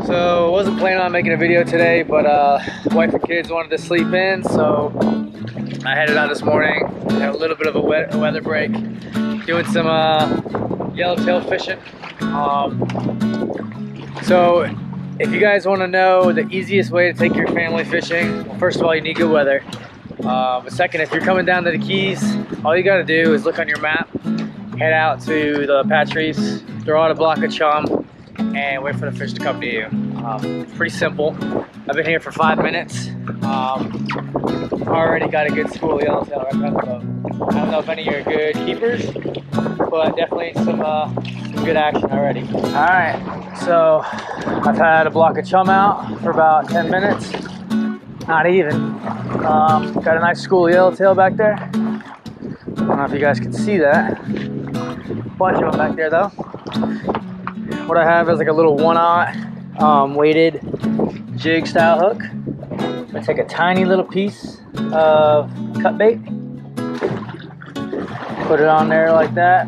So I wasn't planning on making a video today, but wife and kids wanted to sleep in, so I headed out this morning. Had a little bit of a weather break, doing some yellowtail fishing. So if you guys want to know the easiest way to take your family fishing, well, first of all, you need good weather. But second, if you're coming down to the Keys, all you got to do is look on your map, head out to the patch reefs, throw out a block of chum, and wait for the fish to come to you. It's pretty simple. I've been here for 5 minutes. Already got a good school of yellowtail right past the boat. I don't know if any are good keepers, but definitely some good action already. All right, so I've had a block of chum out for about 10 minutes. Not even. Got a nice school of yellowtail back there. I don't know if you guys can see that. Bunch of them back there though. What I have is like a little 1/0 weighted jig style hook. I'm gonna take a tiny little piece of cut bait, put it on there like that.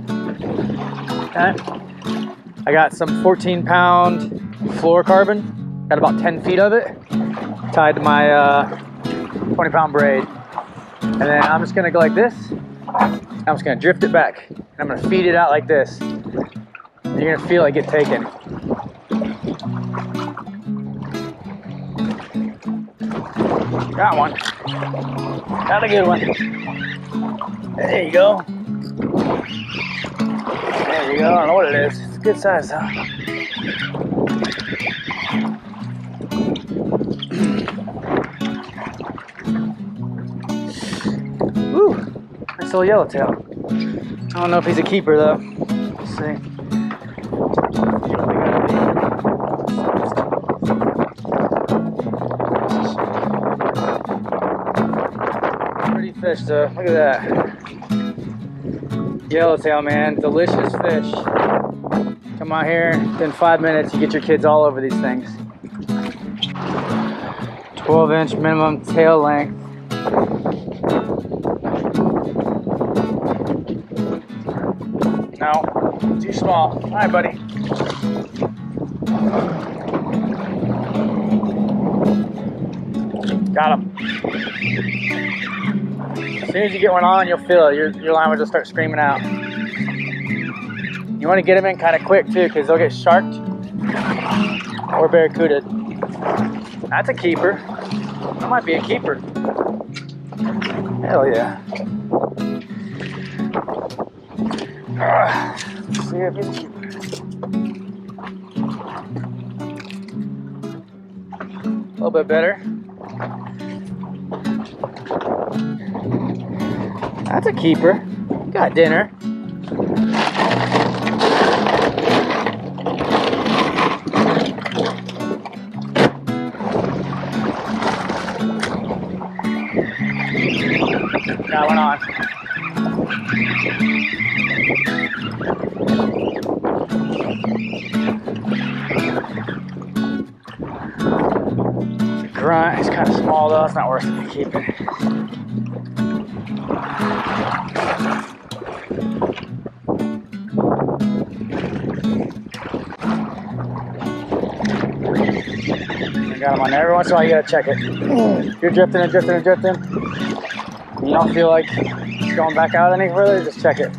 Okay. I got some 14-pound fluorocarbon, got about 10 feet of it, tied to my 20-pound braid. And then I'm just gonna go like this. I'm just gonna drift it back. And I'm gonna feed it out like this. And you're gonna feel it get taken. Got one. Got a good one. There you go. There you go. I don't know what it is. It's a good size though. Woo! Nice little yellowtail. I don't know if he's a keeper though. Let's see. Pretty fish though. Look at that. Yellowtail, man. Delicious fish. Come out here, within 5 minutes, you get your kids all over these things. 12-inch minimum tail length. No, too small. All right, buddy. Got him. As soon as you get one on, you'll feel it. Your line will just start screaming out. You want to get them in kind of quick too, because they'll get sharked or barracuda. That's a keeper. That might be a keeper. Hell yeah. Let's see if he's a keeper. A little bit better. That's a keeper. Got dinner. Got one on. It's a grunt. It's kind of small though. It's not worth it to keep it. Got them on there. Every once in a while you gotta check it. You're drifting and drifting and drifting. You don't feel like it's going back out any further, just check it.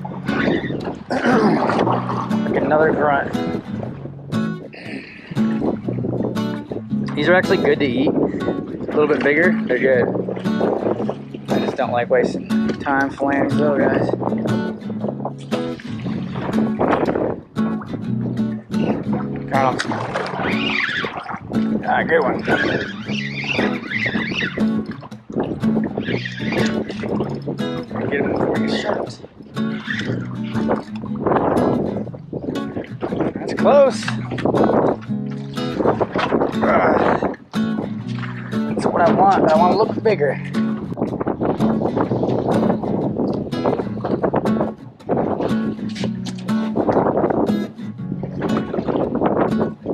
Like another grunt. These are actually good to eat. A little bit bigger, they're good. I just don't like wasting time filleting these little guys. Got them. Ah, good one. Get him before he gets sharp. That's close. That's what I want. I want to look bigger.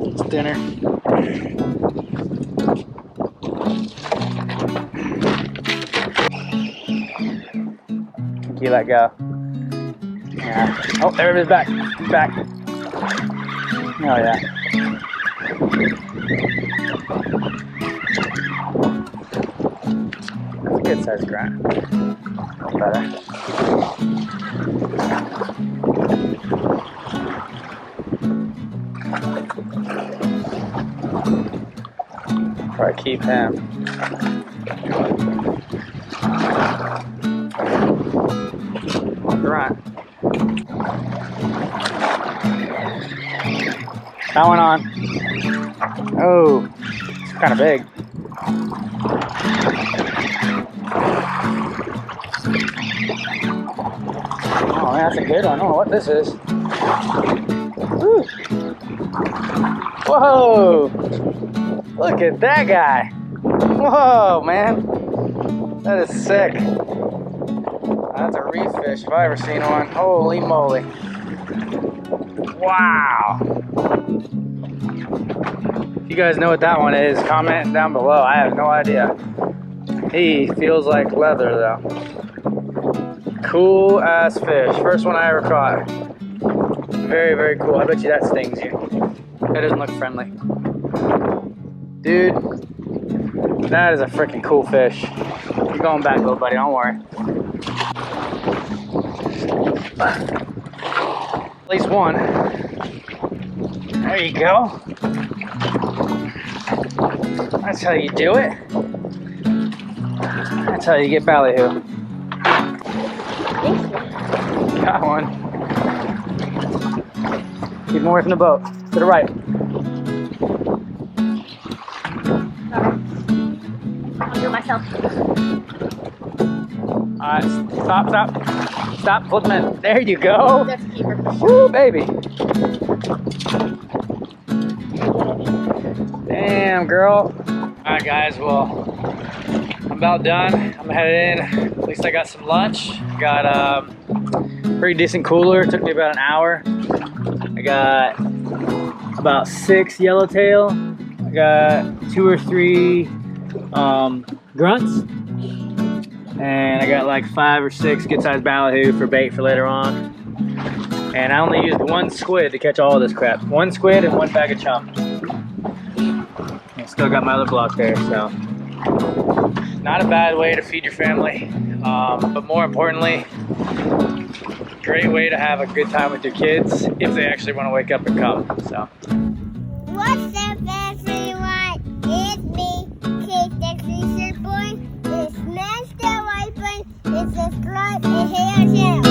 It's dinner. You let go. Yeah. Oh, there it is, back. Back. Oh, yeah. That's a good sized grunt. Better. Probably keep him. Grunt. That one on. Oh, it's kind of big. Oh, man, that's a good one. I don't know what this is. Woo. Whoa! Look at that guy. Whoa, man. That is sick. That's a reef fish if I ever seen one. Holy moly. Wow. If you guys know what that one is, comment down below. I have no idea. He feels like leather though. Cool ass fish. First one I ever caught. Very, very cool. I bet you that stings you. That doesn't look friendly. Dude, that is a freaking cool fish. You're going back, little buddy, don't worry. At least one. There you go. That's how you do it. That's how you get ballyhoo. Got one. Keep him away from the boat. To the right. I'll do it myself. Alright, stop. Stop flipping it. There you go. That's a keeper for sure. Woo, baby. Damn, girl. Alright, guys, well, I'm about done. I'm headed in. At least I got some lunch. Got a pretty decent cooler. It took me about an hour. I got about 6 yellowtail. I got 2 or 3 grunts. And I got like 5 or 6 good sized ballyhoo for bait for later on. And I only used 1 squid to catch all of this crap. 1 squid and 1 bag of chum. I still got my other block there, so. Not a bad way to feed your family. But more importantly, great way to have a good time with your kids if they actually want to wake up and come, so. What's up, everyone? It's me, Kate the Fisher Boy. Smash the like button and subscribe and hit our channel.